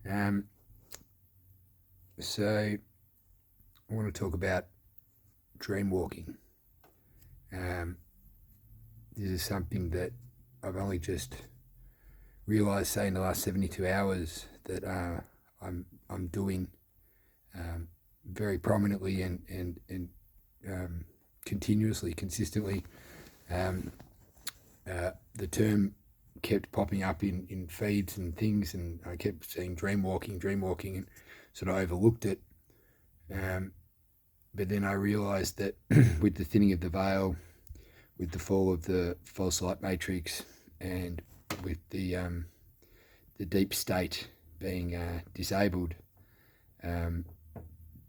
Um, so I want to talk about dreamwalking. Um, this is something that I've only just realised, say, in the last 72 hours that I'm doing very prominently and continuously, consistently. Um, the term kept popping up in feeds and things, and I kept seeing dreamwalking, and sort of overlooked it. Um, but then I realised that with the thinning of the veil, with the fall of the false light matrix, and with the deep state being disabled, um,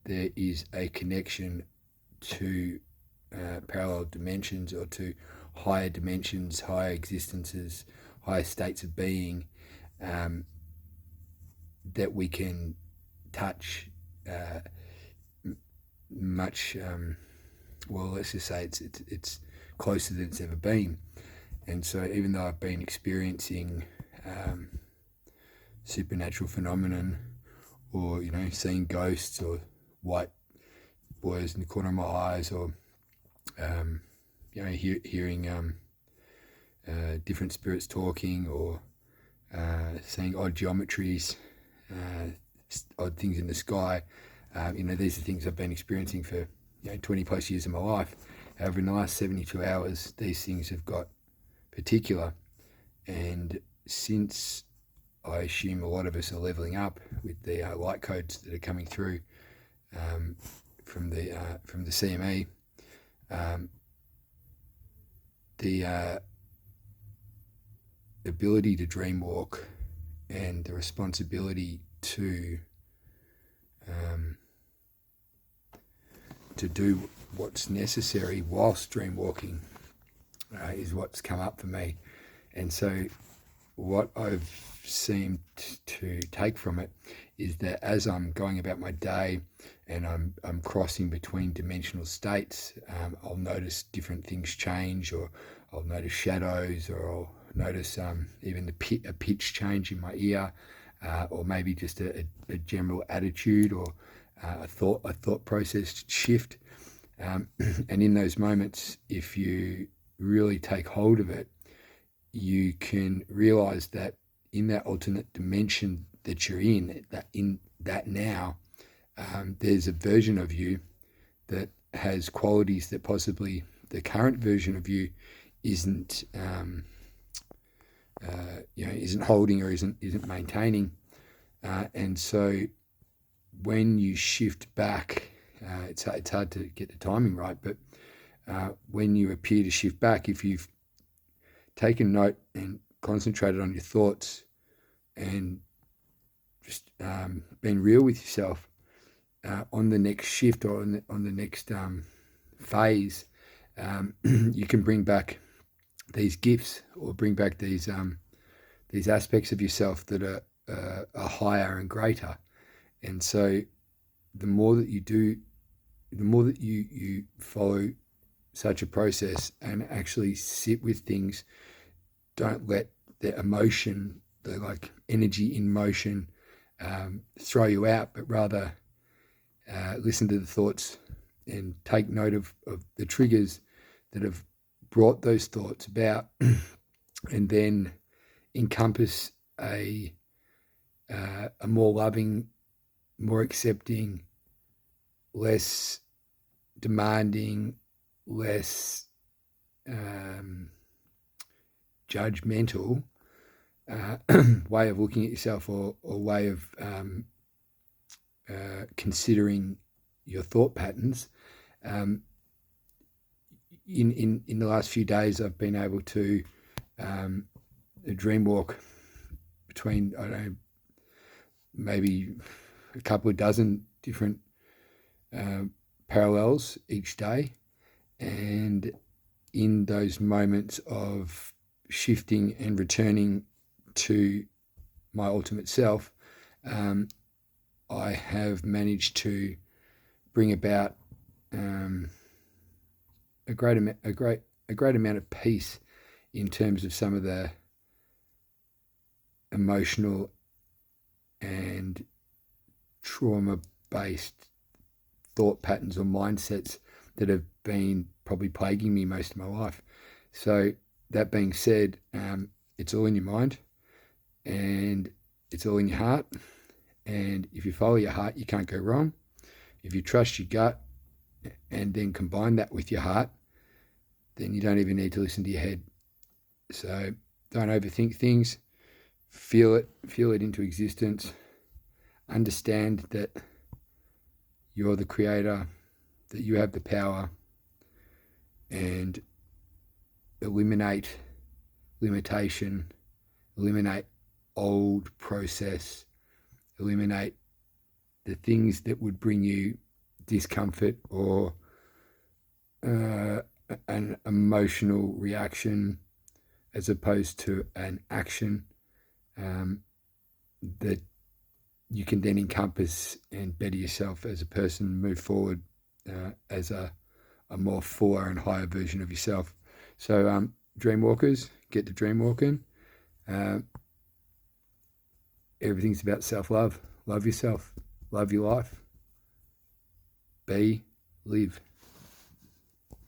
there is a connection to parallel dimensions, or to higher dimensions, higher existences, higher states of being, um, that we can touch much. Well, let's just say it's closer than it's ever been. And so, even though I've been experiencing supernatural phenomenon, or seeing ghosts, or white boys in the corner of my eyes, or hearing different spirits talking, or seeing odd geometries, odd things in the sky. These are things I've been experiencing for 20 plus years of my life. However, in the last 72 hours, these things have got particular. And since I assume a lot of us are leveling up with the light codes that are coming through from the CME, the ability to dream walk and the responsibility to do what's necessary whilst dream walking is what's come up for me. And so what I've seemed to take from it is that as I'm going about my day and I'm crossing between dimensional states, I'll notice different things change, or I'll notice shadows, or I'll notice even a pitch change in my ear, or maybe just a general attitude, or a thought process shift. And in those moments, if you really take hold of it, you can realize that in that alternate dimension that you're in that now, there's a version of you that has qualities that possibly the current version of you isn't isn't holding, or isn't maintaining. And so when you shift back, it's hard to get the timing right, but when you appear to shift back, if you've taken note and concentrated on your thoughts, and just been real with yourself, on the next shift, or on the next phase, you can bring back these gifts, or bring back these aspects of yourself that are higher and greater. And so the more that you do, the more that you follow such a process and actually sit with things, don't let the emotion, the like energy in motion, throw you out, but rather listen to the thoughts and take note of the triggers that have brought those thoughts about, and then encompass a more loving, more accepting, less demanding, less judgmental way of looking at yourself, or way of considering your thought patterns. In the last few days, I've been able to dream walk between, I don't know, maybe a couple of dozen different parallels each day. And in those moments of shifting and returning to my ultimate self, I have managed to bring about a great amount of peace in terms of some of the emotional and trauma-based thought patterns or mindsets that have been probably plaguing me most of my life. So that being said, it's all in your mind and it's all in your heart. And if you follow your heart, you can't go wrong. If you trust your gut and then combine that with your heart, then you don't even need to listen to your head. So don't overthink things. Feel it into existence. Understand that you're the creator, that you have the power, and eliminate limitation, eliminate old process, eliminate the things that would bring you discomfort or an emotional reaction as opposed to an action that you can then encompass and better yourself as a person, move forward as a more fuller and higher version of yourself. So Dreamwalkers, get to dreamwalking. Everything's about self-love. Love yourself. Love your life. Be, live.